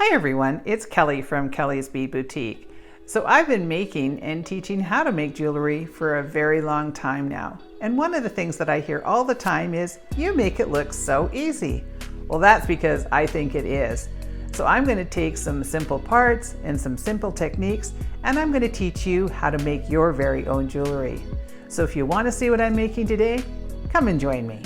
Hi everyone, it's Kelly from Kellie's Bead Boutique. So I've been making and teaching how to make jewelry for a very long time now. And one of the things that I hear all the time is, you make it look so easy. Well, that's because I think it is. So I'm going to take some simple parts and some simple techniques, and I'm going to teach you how to make your very own jewelry. So if you want to see what I'm making today, come and join me.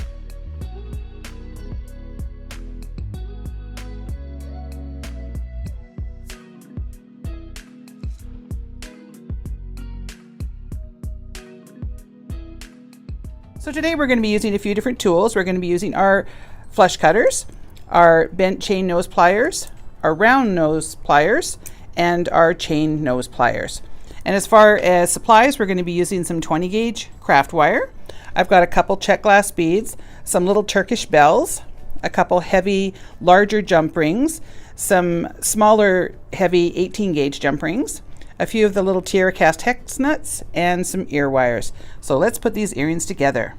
So today we're going to be using a few different tools. We're going to be using our flush cutters, our bent chain nose pliers, our round nose pliers, and our chain nose pliers. And as far as supplies, we're going to be using some 20 gauge craft wire. I've got a couple Czech glass beads, some little Turkish bells, a couple heavy, larger jump rings, some smaller, heavy 18 gauge jump rings, a few of the little tiara cast hex nuts, and some ear wires. So let's put these earrings together.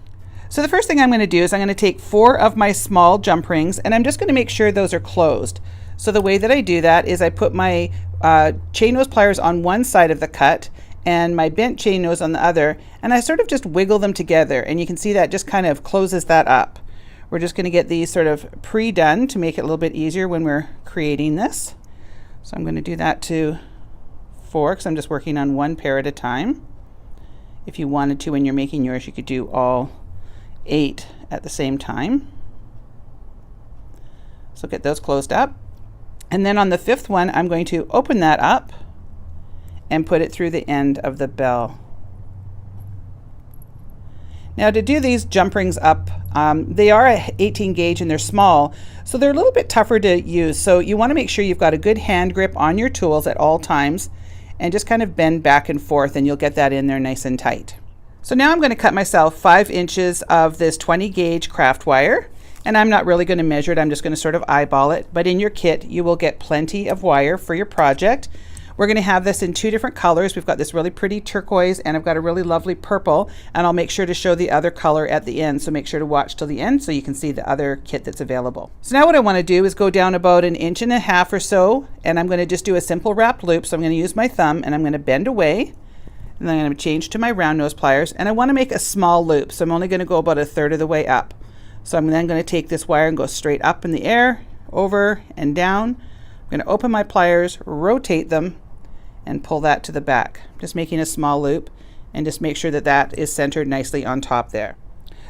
So the first thing I'm going to do is I'm going to take 4 of my small jump rings, and I'm just going to make sure those are closed. So the way that I do that is I put my chain nose pliers on one side of the cut and my bent chain nose on the other, and I sort of just wiggle them together, and you can see that just kind of closes that up. We're just going to get these sort of pre-done to make it a little bit easier when we're creating this. So I'm going to do that to 4 because I'm just working on one pair at a time. If you wanted to, when you're making yours, you could do all 8 at the same time. So get those closed up. And then on the 5th one, I'm going to open that up and put it through the end of the bell. Now to do these jump rings up, they are a 18 gauge and they're small, so they're a little bit tougher to use. So you want to make sure you've got a good hand grip on your tools at all times and just kind of bend back and forth, and you'll get that in there nice and tight. So now I'm going to cut myself 5 inches of this 20 gauge craft wire, and I'm not really going to measure it, I'm just going to sort of eyeball it, but in your kit you will get plenty of wire for your project. We're going to have this in 2 different colors. We've got this really pretty turquoise, and I've got a really lovely purple, and I'll make sure to show the other color at the end, so make sure to watch till the end so you can see the other kit that's available. So now what I want to do is go down about 1.5 inches or so, and I'm going to just do a simple wrapped loop. So I'm going to use my thumb and I'm going to bend away, and then I'm going to change to my round nose pliers, and I want to make a small loop, so I'm only going to go about 1/3 of the way up. So I'm then going to take this wire and go straight up in the air, over and down. I'm going to open my pliers, rotate them, and pull that to the back, just making a small loop, and just make sure that that is centered nicely on top there.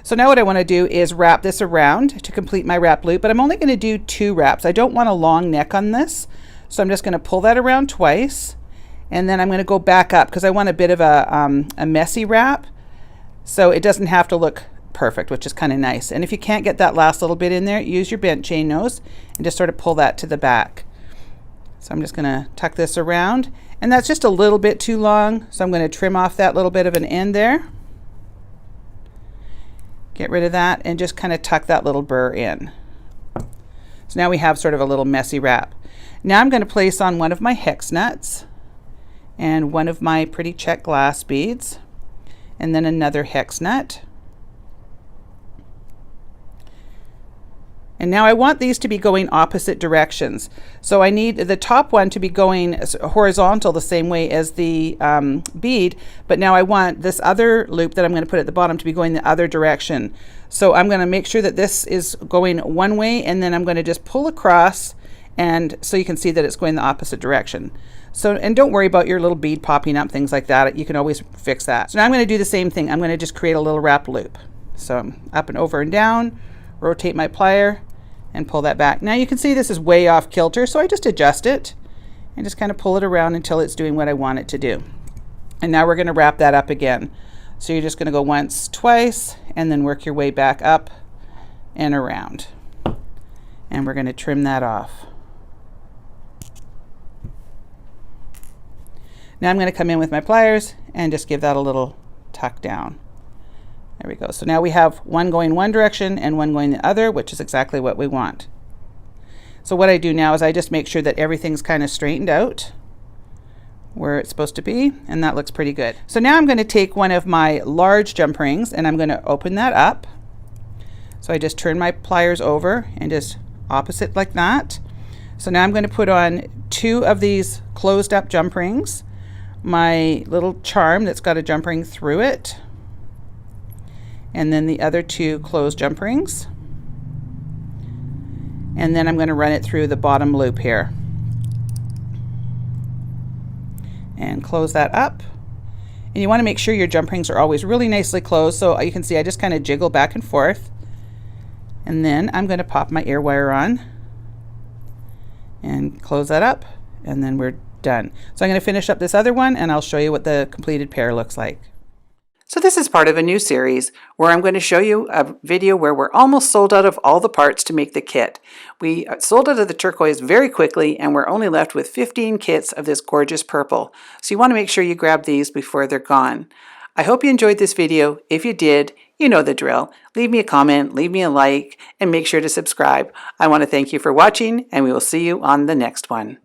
So now what I want to do is wrap this around to complete my wrap loop, but I'm only going to do 2 wraps. I don't want a long neck on this, so I'm just going to pull that around twice, and then I'm going to go back up because I want a bit of a messy wrap, so it doesn't have to look perfect, which is kind of nice. And if you can't get that last little bit in there, use your bent chain nose and just sort of pull that to the back. So I'm just going to tuck this around, and that's just a little bit too long, so I'm going to trim off that little bit of an end there. Get rid of that and just kind of tuck that little burr in. So now we have sort of a little messy wrap. Now I'm going to place on one of my hex nuts and one of my pretty Czech glass beads, and then another hex nut. And now I want these to be going opposite directions. So I need the top one to be going horizontal the same way as the bead, but now I want this other loop that I'm going to put at the bottom to be going the other direction. So I'm going to make sure that this is going one way, and then I'm going to just pull across, and so you can see that it's going the opposite direction. So, and don't worry about your little bead popping up, things like that. You can always fix that. So now I'm going to do the same thing. I'm going to just create a little wrap loop. So I'm up and over and down, rotate my plier, and pull that back. Now you can see this is way off kilter, so I just adjust it and just kind of pull it around until it's doing what I want it to do. And now we're going to wrap that up again. So you're just going to go once, twice, and then work your way back up and around. And we're going to trim that off. Now I'm going to come in with my pliers and just give that a little tuck down. There we go. So now we have one going one direction and one going the other, which is exactly what we want. So what I do now is I just make sure that everything's kind of straightened out where it's supposed to be, and that looks pretty good. So now I'm going to take one of my large jump rings and I'm going to open that up. So I just turn my pliers over and just opposite like that. So now I'm going to put on 2 of these closed up jump rings, my little charm that's got a jump ring through it, and then the other 2 closed jump rings. And then I'm going to run it through the bottom loop here. And close that up. And you want to make sure your jump rings are always really nicely closed. So you can see I just kind of jiggle back and forth. And then I'm going to pop my ear wire on and close that up, and then we're done. So I'm going to finish up this other one and I'll show you what the completed pair looks like. So this is part of a new series where I'm going to show you a video where we're almost sold out of all the parts to make the kit. We sold out of the turquoise very quickly and we're only left with 15 kits of this gorgeous purple. So you want to make sure you grab these before they're gone. I hope you enjoyed this video. If you did, you know the drill. Leave me a comment, leave me a like, and make sure to subscribe. I want to thank you for watching, and we will see you on the next one.